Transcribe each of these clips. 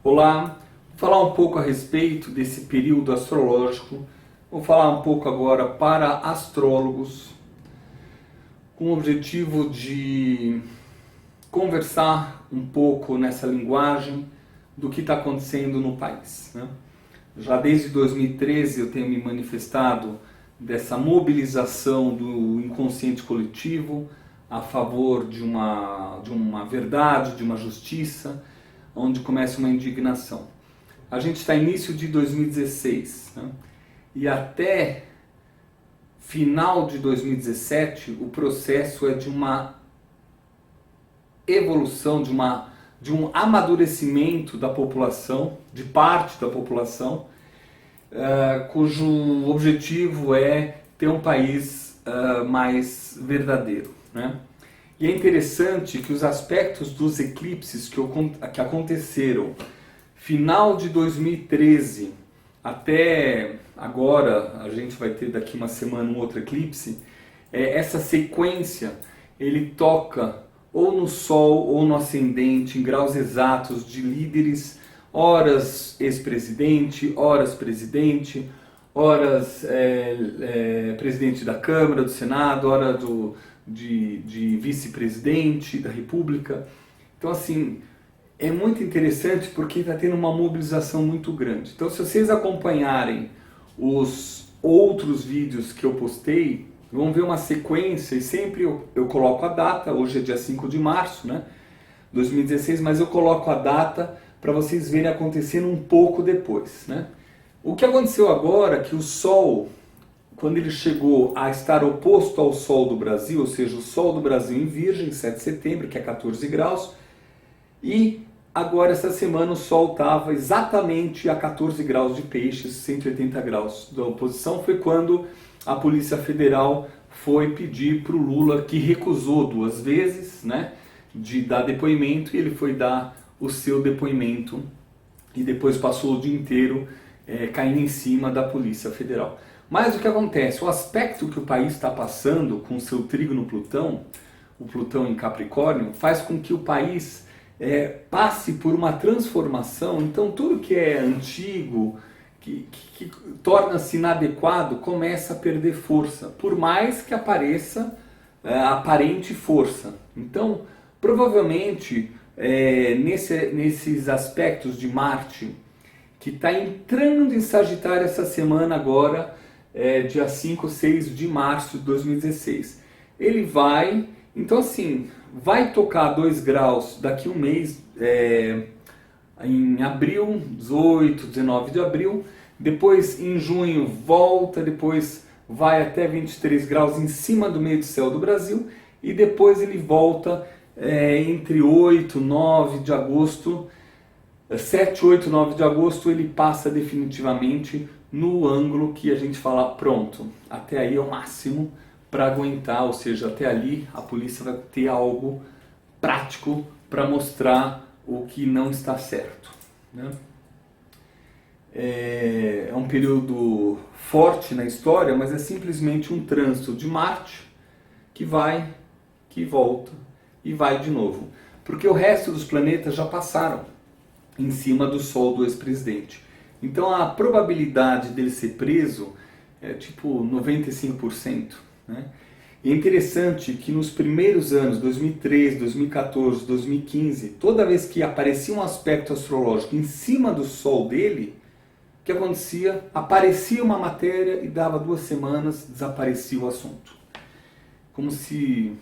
Olá, vou falar um pouco a respeito desse período astrológico. Vou falar um pouco agora para astrólogos, com o objetivo de conversar um pouco nessa linguagem do que está acontecendo no país, né? Já desde 2013 eu tenho me manifestado dessa mobilização do inconsciente coletivo a favor de uma verdade, de uma justiça, onde começa uma indignação. A gente está início de 2016, né? E até final de 2017 o processo é de uma evolução, de um amadurecimento da população, de parte da população, cujo objetivo é ter um país mais verdadeiro, né? E é interessante que os aspectos dos eclipses que aconteceram final de 2013 até agora, a gente vai ter daqui uma semana um outro eclipse, essa sequência ele toca ou no Sol ou no Ascendente, em graus exatos de líderes, horas ex-presidente, horas presidente, horas presidente da Câmara, do Senado, hora de vice-presidente da República. Então, assim, é muito interessante porque está tendo uma mobilização muito grande. Então, se vocês acompanharem os outros vídeos que eu postei, vão ver uma sequência, e sempre eu coloco a data. Hoje é dia 5 de março, né, 2016, mas eu coloco a data para vocês verem acontecendo um pouco depois, né? O que aconteceu agora é que o Sol, quando ele chegou a estar oposto ao Sol do Brasil, ou seja, o Sol do Brasil em Virgem, 7 de setembro, que é 14 graus, e agora essa semana o Sol estava exatamente a 14 graus de Peixes, 180 graus da oposição. Foi quando a Polícia Federal foi pedir para o Lula, que recusou 2 vezes, né, de dar depoimento, e ele foi dar o seu depoimento e depois passou o dia inteiro caindo em cima da Polícia Federal. Mas o que acontece? O aspecto que o país está passando com o seu trígono Plutão, o Plutão em Capricórnio, faz com que o país passe por uma transformação. Então tudo que é antigo, que torna-se inadequado, começa a perder força, por mais que apareça aparente força. Então, provavelmente, nesses aspectos de Marte, que está entrando em Sagitário essa semana agora, dia 5, 6 de março de 2016, ele vai, então assim, vai tocar 2 graus daqui um mês, em abril, 18, 19 de abril, depois em junho volta, depois vai até 23 graus em cima do meio do céu do Brasil, e depois ele volta entre 8, 9 de agosto, 7, 8, 9 de agosto, ele passa definitivamente no ângulo que a gente fala, pronto, até aí é o máximo para aguentar, ou seja, até ali a polícia vai ter algo prático para mostrar o que não está certo, né? É um período forte na história, mas é simplesmente um trânsito de Marte que vai, que volta e vai de novo, porque o resto dos planetas já passaram em cima do Sol do ex-presidente. Então a probabilidade dele ser preso é tipo 95%, né? E é interessante que nos primeiros anos, 2013, 2014, 2015, toda vez que aparecia um aspecto astrológico em cima do Sol dele, o que acontecia? Aparecia uma matéria e dava 2 semanas, desaparecia o assunto. Como se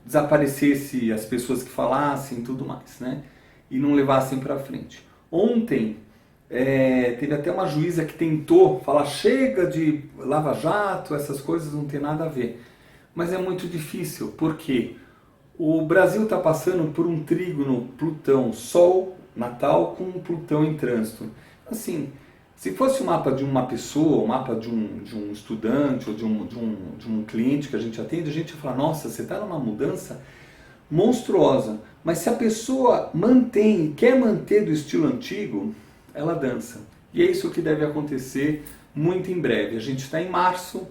desaparecesse as pessoas que falassem e tudo mais, né? E não levassem para frente. Ontem teve até uma juíza que tentou falar, chega de Lava Jato, essas coisas não tem nada a ver. Mas é muito difícil, porque o Brasil está passando por um trígono Plutão, Sol natal com Plutão em trânsito. Assim, se fosse o mapa de uma pessoa, o mapa de um estudante ou de um cliente que a gente atende, a gente ia falar, nossa, você está numa mudança monstruosa. Mas se a pessoa mantém, quer manter do estilo antigo, ela dança. E é isso que deve acontecer muito em breve. A gente está em março,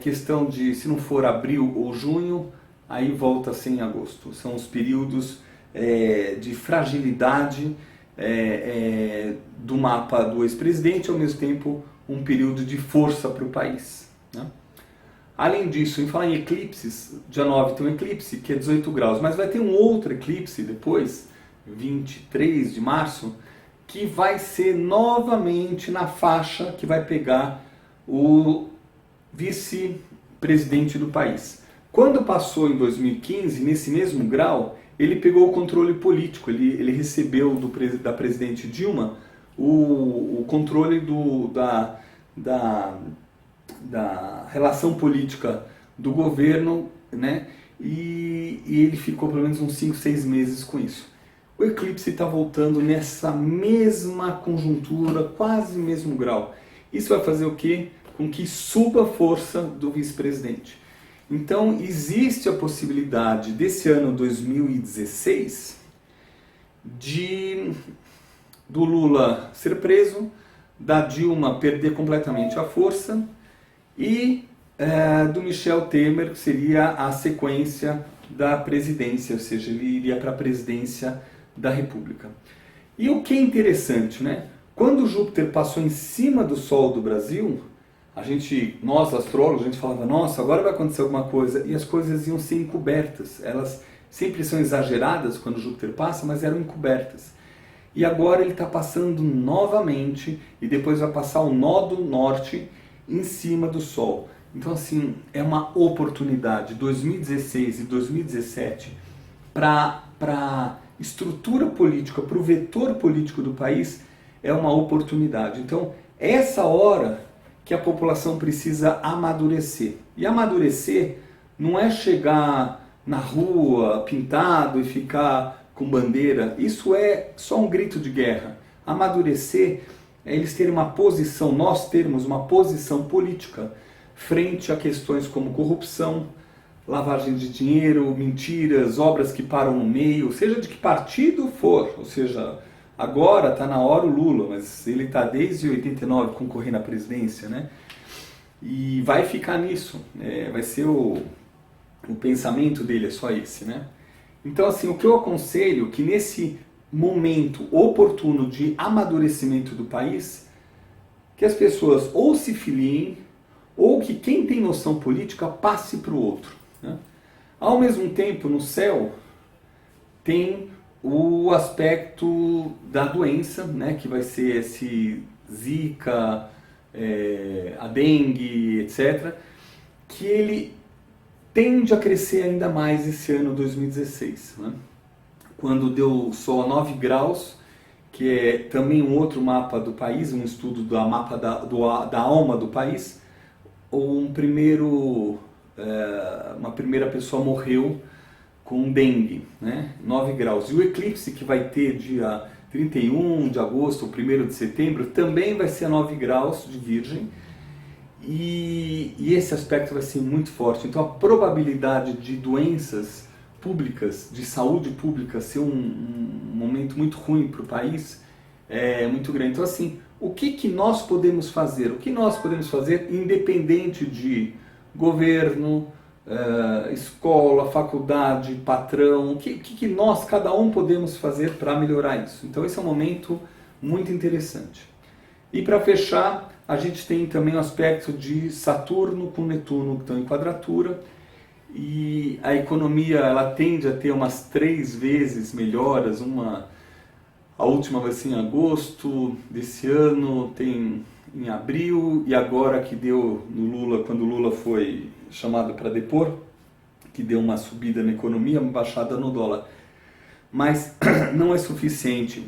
questão de, se não for abril ou junho, aí volta a ser em agosto. São os períodos de fragilidade do mapa do ex-presidente, ao mesmo tempo um período de força para o país, né? Além disso, em falar em eclipses, dia 9 tem um eclipse que é 18 graus, mas vai ter um outro eclipse depois, 23 de março, que vai ser novamente na faixa que vai pegar o vice-presidente do país. Quando passou em 2015, nesse mesmo grau, ele pegou o controle político, ele recebeu da presidente Dilma o controle da relação política do governo, né? E ele ficou pelo menos uns 5, 6 meses com isso. O eclipse está voltando nessa mesma conjuntura, quase mesmo grau. Isso vai fazer o quê? Com que suba a força do vice-presidente. Então, existe a possibilidade desse ano 2016 do Lula ser preso, da Dilma perder completamente a força e do Michel Temer, que seria a sequência da presidência, ou seja, ele iria para a presidência da República. E o que é interessante, né? Quando Júpiter passou em cima do Sol do Brasil, nós astrólogos, a gente falava, nossa, agora vai acontecer alguma coisa, e as coisas iam ser encobertas. Elas sempre são exageradas quando Júpiter passa, mas eram encobertas. E agora ele está passando novamente, e depois vai passar o nó do norte em cima do Sol. Então, assim, é uma oportunidade, 2016 e 2017, para a estrutura política, para o vetor político do país, é uma oportunidade. Então, essa hora que a população precisa amadurecer. E amadurecer não é chegar na rua pintado e ficar com bandeira. Isso é só um grito de guerra. Amadurecer é eles terem uma posição, nós termos uma posição política frente a questões como corrupção, lavagem de dinheiro, mentiras, obras que param no meio, seja de que partido for, ou seja, agora está na hora o Lula, mas ele está desde 89 concorrendo à presidência, né? E vai ficar nisso, vai ser o pensamento dele, é só esse, né? Então, assim, o que eu aconselho é que nesse momento oportuno de amadurecimento do país, que as pessoas ou se filiem, ou que quem tem noção política passe para o outro, né? Ao mesmo tempo, no céu, tem o aspecto da doença, né, que vai ser esse Zika, a dengue, etc., que ele tende a crescer ainda mais esse ano 2016, né? Quando deu Sol a 9 graus, que é também um outro mapa do país, um estudo do mapa da alma do país, uma primeira pessoa morreu com dengue, né? 9 graus. E o eclipse que vai ter dia 31 de agosto ou 1º de setembro também vai ser a 9 graus de Virgem. E esse aspecto vai ser muito forte. Então a probabilidade de doenças públicas, de saúde pública, ser um momento muito ruim para o país é muito grande. Então, assim, o que nós podemos fazer? O que nós podemos fazer independente de governo, escola, faculdade, patrão? O que nós, cada um, podemos fazer para melhorar isso? Então esse é um momento muito interessante. E para fechar, a gente tem também o aspecto de Saturno com Netuno que estão em quadratura, e a economia ela tende a ter umas 3 vezes melhoras. A última vai ser em agosto desse ano, tem em abril, e agora que deu no Lula, quando o Lula foi chamado para depor, que deu uma subida na economia, uma baixada no dólar. Mas não é suficiente,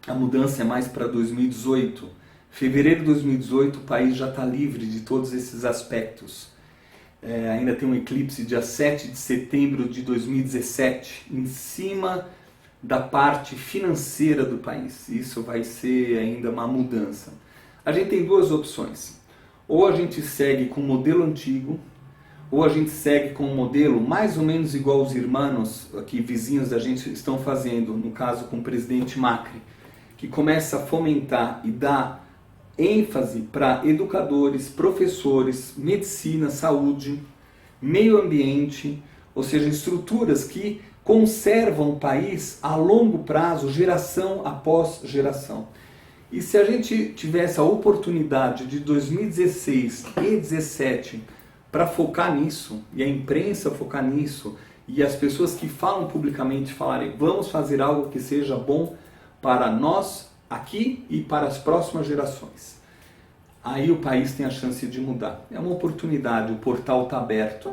a mudança é mais para 2018. Fevereiro de 2018 o país já está livre de todos esses aspectos. Ainda tem um eclipse dia 7 de setembro de 2017, em cima da parte financeira do país. Isso vai ser ainda uma mudança. A gente tem 2 opções. Ou a gente segue com o modelo antigo, ou a gente segue com um modelo mais ou menos igual os irmãos aqui, vizinhos da gente, estão fazendo, no caso com o presidente Macri, que começa a fomentar e dar ênfase para educadores, professores, medicina, saúde, meio ambiente, ou seja, estruturas que conservam o país a longo prazo, geração após geração. E se a gente tivesse a oportunidade de 2016 e 2017 para focar nisso, e a imprensa focar nisso, e as pessoas que falam publicamente falarem, vamos fazer algo que seja bom para nós aqui e para as próximas gerações, aí o país tem a chance de mudar. É uma oportunidade, o portal está aberto.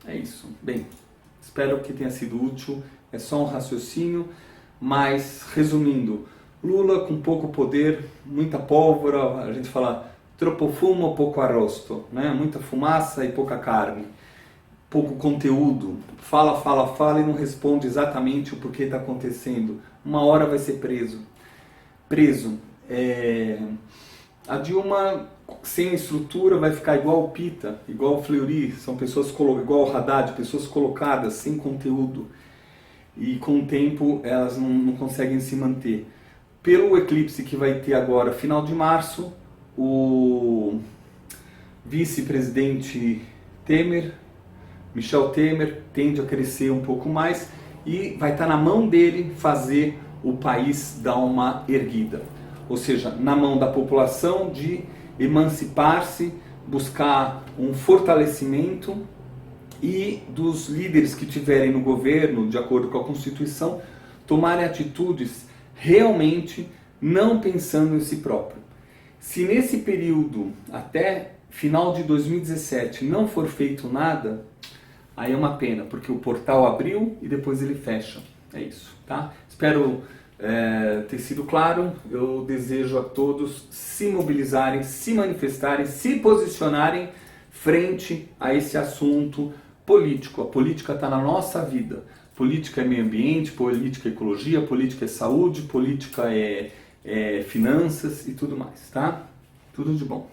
É isso. Bem, espero que tenha sido útil. É só um raciocínio, mas resumindo, Lula com pouco poder, muita pólvora, a gente fala troppo fumo, pouco arrosto, né? Muita fumaça e pouca carne, pouco conteúdo, fala e não responde exatamente o porquê está acontecendo. Uma hora vai ser preso. A Dilma sem estrutura vai ficar igual o Pita, igual o Fleury, são pessoas igual o Haddad, pessoas colocadas sem conteúdo, e com o tempo elas não conseguem se manter. Pelo eclipse que vai ter agora, final de março, o vice-presidente Michel Temer, tende a crescer um pouco mais e vai estar na mão dele fazer o país dar uma erguida. Ou seja, na mão da população de emancipar-se, buscar um fortalecimento, e dos líderes que tiverem no governo, de acordo com a Constituição, tomarem atitudes realmente não pensando em si próprio. Se nesse período, até final de 2017, não for feito nada, aí é uma pena, porque o portal abriu e depois ele fecha. É isso, tá? Espero ter sido claro. Eu desejo a todos se mobilizarem, se manifestarem, se posicionarem frente a esse assunto político. A política está na nossa vida. Política é meio ambiente, política é ecologia, política é saúde, política é finanças e tudo mais, tá? Tudo de bom.